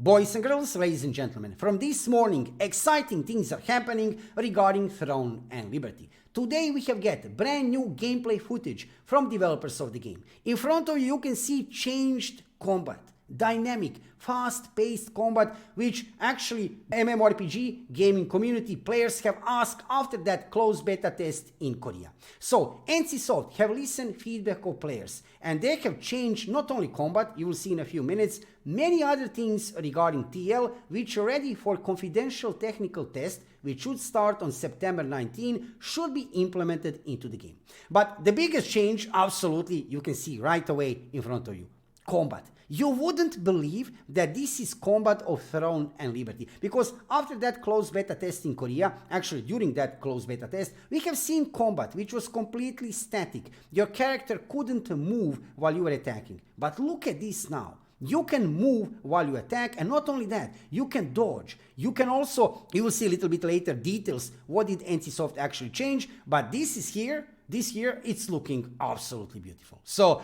Boys and girls, ladies and gentlemen, from this morning, exciting things are happening regarding Throne and Liberty. Today we have get brand new gameplay footage from developers of the game. In front of you, you can see changed combat. Dynamic, fast-paced combat, which actually mmorpg gaming community players have asked after that closed beta test in Korea. So NCSoft have listened feedback of players and they have changed not only combat, you will see in a few minutes, many other things regarding TL which are ready for confidential technical test which should start on September 19, should be implemented into the game. But the biggest change, absolutely, you can see right away in front of you, combat. You wouldn't believe that this is combat of Throne and Liberty, because after that closed beta test in Korea, actually during that closed beta test, we have seen combat which was completely static. Your character couldn't move while you were attacking. But look at this now. You can move while you attack, and not only that, you can dodge. You can also, you will see a little bit later details what did NCSoft actually change, but this is here, it's looking absolutely beautiful. So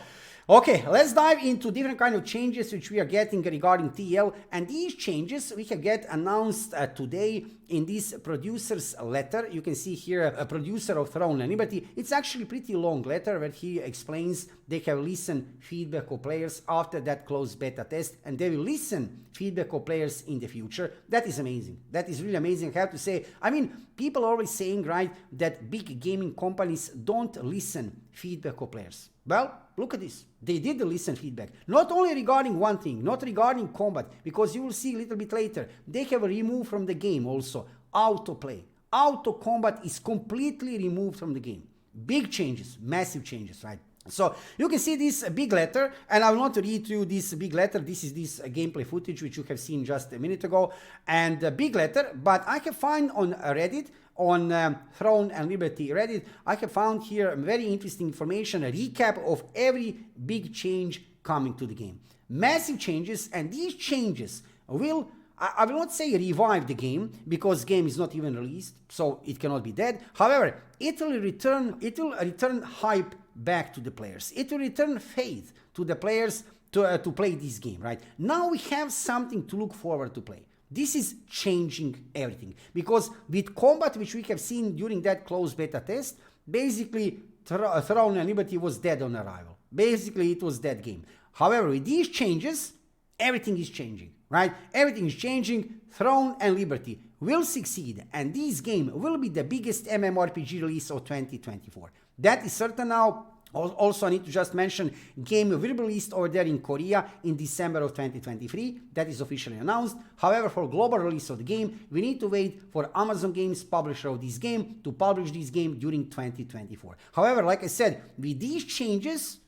okay, let's dive into different kind of changes which we are getting regarding TL, and these changes we can get announced today in this producer's letter. You can see here a producer of Throne and Liberty. It's actually a pretty long letter where he explains they have listened feedback of players after that closed beta test, and they will listen feedback of players in the future. That is amazing. That is really amazing, I have to say. I mean, people are always saying, right, that big gaming companies don't listen feedback of players. Well, look at this. They did listen feedback. Not only regarding one thing, not regarding combat, because you will see a little bit later, they have removed from the game also autoplay. Auto combat is completely removed from the game. Big changes, massive changes, right? So you can see this big letter, and I will not read to you this big letter. This is this gameplay footage which you have seen just a minute ago, and a big letter. But I can find on Reddit, on Throne and Liberty Reddit, I have found here very interesting information, a recap of every big change coming to the game. Massive changes, and these changes will, I will not say revive the game, because game is not even released, so it cannot be dead. However, it will return hype back to the players. It will return faith to the players to play this game, right? Now we have something to look forward to play. This is changing everything, because with combat which we have seen during that closed beta test, basically Throne and Liberty was dead on arrival. Basically it was dead game. However, with these changes, everything is changing, right? Everything is changing. Throne and Liberty will succeed, and this game will be the biggest MMORPG release of 2024. That is certain now. Also, I need to just mention, game will be released over there in Korea in December of 2023. That is officially announced. However, for global release of the game, we need to wait for Amazon Games, publisher of this game, to publish this game during 2024. However, like I said, with these changes,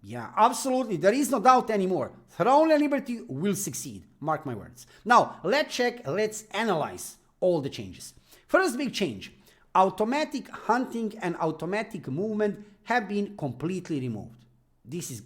yeah, absolutely, there is no doubt anymore. Throne and Liberty will succeed. Mark my words. Now, let's check, let's analyze all the changes. First big change. Automatic hunting and automatic movement have been completely removed. This is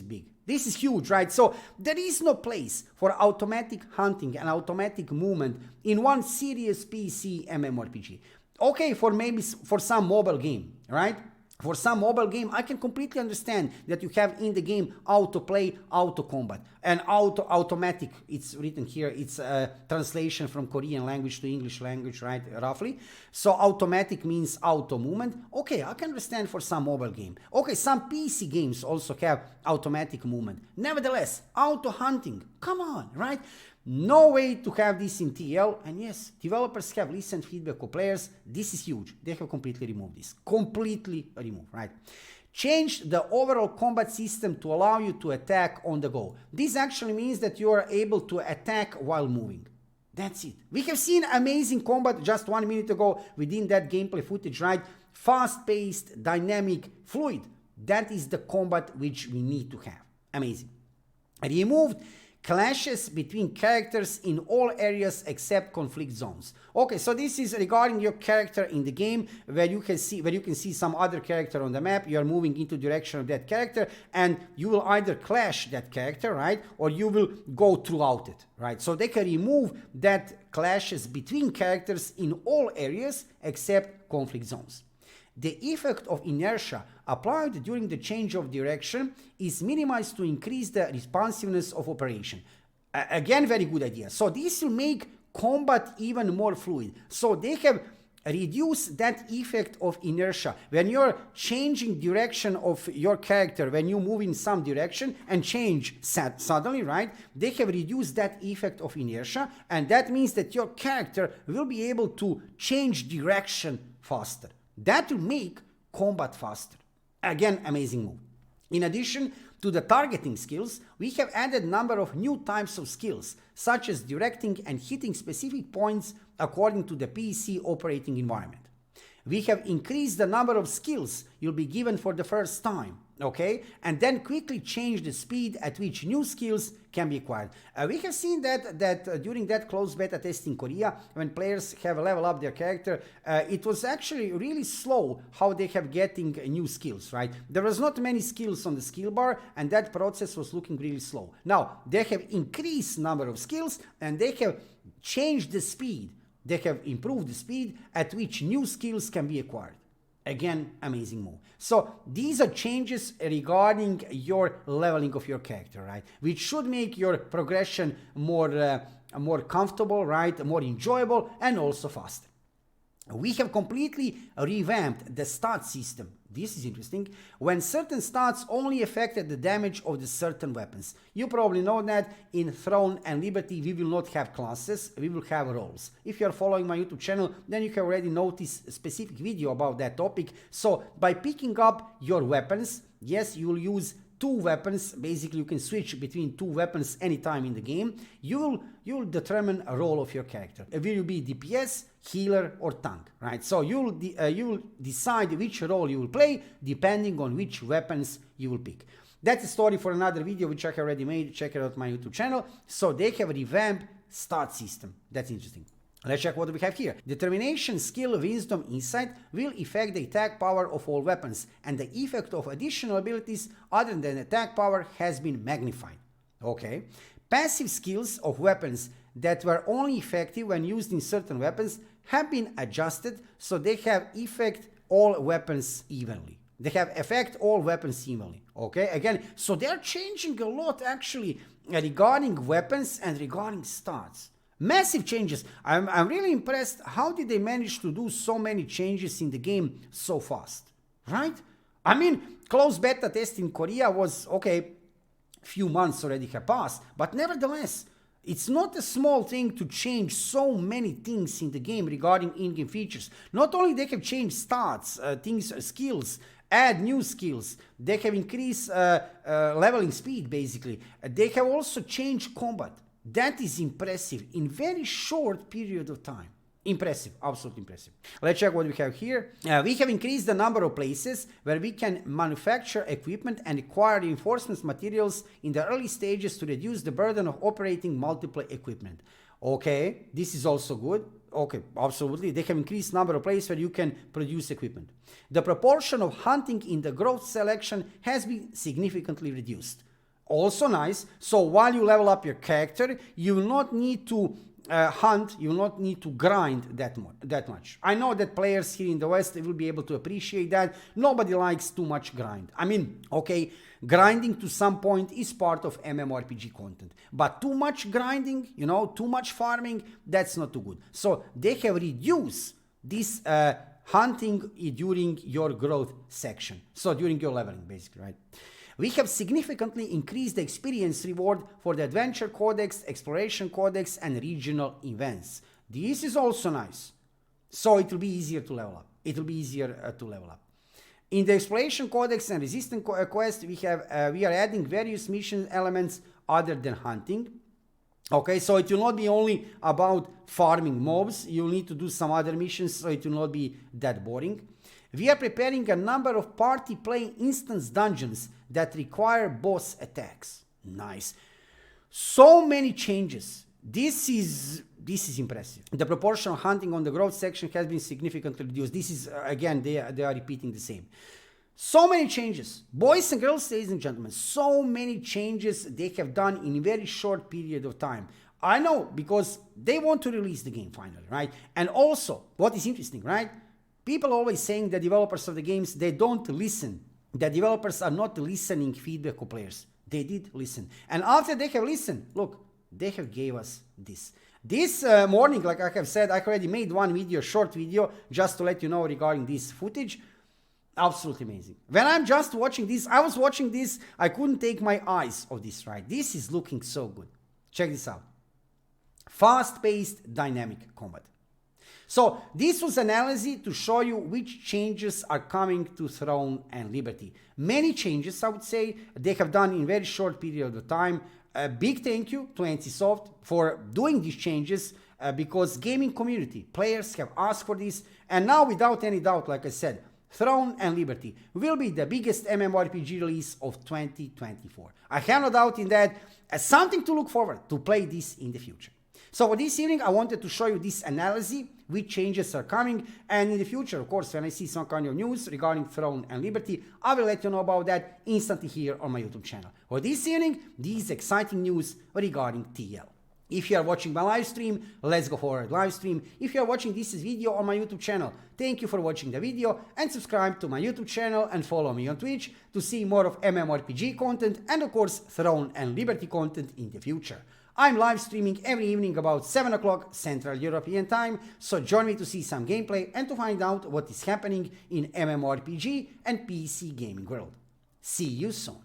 big. This is huge, right? So there is no place for automatic hunting and automatic movement in one serious PC MMORPG. Okay, for some mobile game, right? For some mobile game, I can completely understand that you have in the game autoplay, auto combat, and automatic. It's written here. It's a translation from Korean language to English language, right? Roughly. So automatic means auto movement. Okay, I can understand for some mobile game. Okay, some PC games also have automatic movement. Nevertheless, auto hunting. Come on, right? No way to have this in TL, and yes, developers have listened feedback of players. This is huge. They have completely removed this. Completely removed, right? Change the overall combat system to allow you to attack on the go. This actually means that you are able to attack while moving. That's it. We have seen amazing combat just 1 minute ago within that gameplay footage, right? Fast-paced, dynamic, fluid. That is the combat which we need to have. Amazing. Removed clashes between characters in all areas except conflict zones. Okay, so this is regarding your character in the game, where you can see some other character on the map. You are moving into direction of that character, and you will either clash that character, right, or you will go throughout it, right? So they can remove that clashes between characters in all areas except conflict zones. The effect of inertia applied during the change of direction is minimized to increase the responsiveness of operation. Again, very good idea. So this will make combat even more fluid. So they have reduced that effect of inertia. When you're changing direction of your character, when you move in some direction and change suddenly, right? They have reduced that effect of inertia, and that means that your character will be able to change direction faster. That will make combat faster. Again, amazing move. In addition to the targeting skills, we have added a number of new types of skills, such as directing and hitting specific points according to the PC operating environment. We have increased the number of skills you'll be given for the first time, okay? And then quickly change the speed at which new skills can be acquired. We have seen that during that closed beta test in Korea, when players have leveled up their character, it was actually really slow how they have getting new skills, right? There was not many skills on the skill bar, and that process was looking really slow. Now, they have increased number of skills, and they have changed the speed. They have improved the speed at which new skills can be acquired. Again, amazing move. So these are changes regarding your leveling of your character, right? Which should make your progression more comfortable, right? More enjoyable and also faster. We have completely revamped the stat system. This is interesting. When certain stats only affected the damage of the certain weapons. You probably know that in Throne and Liberty we will not have classes, we will have roles. If you are following my YouTube channel, then you have already noticed a specific video about that topic. So by picking up your weapons, yes, you will use two weapons. Basically, you can switch between two weapons anytime in the game. You will determine a role of your character. Will you be DPS, healer, or tank, right? So you will decide which role you will play depending on which weapons you will pick. That's a story for another video which I have already made. Check it out on my YouTube channel. So they have revamped stat system. That's interesting. Let's check what we have here. Determination, skill, wisdom, insight will affect the attack power of all weapons, and the effect of additional abilities other than attack power has been magnified. Okay. Passive skills of weapons that were only effective when used in certain weapons have been adjusted so they have effect all weapons evenly. They have affect all weapons evenly. Okay. Again, so they're changing a lot actually regarding weapons and regarding stats. Massive changes. I'm really impressed. How did they manage to do so many changes in the game so fast, right? I mean, closed beta test in Korea was, okay, few months already have passed, but nevertheless, it's not a small thing to change so many things in the game regarding in-game features. Not only they have changed stats, skills, add new skills, they have increased leveling speed basically. They have also changed combat. That is impressive in very short period of time. Impressive, absolutely impressive. Let's check what we have here. We have increased the number of places where we can manufacture equipment and acquire reinforcement materials in the early stages to reduce the burden of operating multiple equipment. Okay, this is also good. Okay, absolutely. They have increased number of places where you can produce equipment. The proportion of hunting in the growth selection has been significantly reduced. Also nice. So while you level up your character, you will not need to hunt, you will not need to grind that much. I know that players here in the West will be able to appreciate that. Nobody likes too much grind. I mean, okay, grinding to some point is part of mmorpg content. But too much grinding, you know, too much farming, that's not too good. So they have reduced this hunting during your growth section. So during your leveling, basically, right? We have significantly increased the experience reward for the Adventure Codex, Exploration Codex, and regional events. This is also nice. So it will be easier to level up. It will be easier to level up. In the Exploration Codex and Resistance Quest, we are adding various mission elements other than hunting. Okay, so it will not be only about farming mobs. You'll need to do some other missions, so it will not be that boring. We are preparing a number of party play instance dungeons that require boss attacks. Nice. So many changes. This is impressive. The proportion of hunting on the growth section has been significantly reduced. This is, again, they are repeating the same. So many changes. Boys and girls, ladies and gentlemen, so many changes they have done in a very short period of time. I know, because they want to release the game finally, right? And also, what is interesting, right? People always saying the developers of the games, they don't listen. The developers are not listening feedback of players. They did listen. And after they have listened, look, they have gave us this. This morning, like I have said, I already made one video, short video, just to let you know regarding this footage. Absolutely amazing. When I'm just watching this, I was watching this, I couldn't take my eyes off this ride. This is looking so good. Check this out. Fast-paced dynamic combat. So this was analysis to show you which changes are coming to Throne and Liberty. Many changes, I would say, they have done in very short period of time. A big thank you to NCSoft for doing these changes because gaming community, players have asked for this, and now without any doubt, like I said, Throne and Liberty will be the biggest MMORPG release of 2024. I have no doubt in that, as something to look forward to play this in the future. So for this evening, I wanted to show you this analysis, which changes are coming, and in the future, of course, when I see some kind of news regarding Throne and Liberty, I will let you know about that instantly here on my YouTube channel. For this evening, these exciting news regarding TL. If you are watching my live stream, let's go for a live stream. If you are watching this video on my YouTube channel, thank you for watching the video, and subscribe to my YouTube channel and follow me on Twitch to see more of MMORPG content and of course Throne and Liberty content in the future. I'm live streaming every evening about 7 o'clock Central European time, so join me to see some gameplay and to find out what is happening in MMORPG and PC gaming world. See you soon.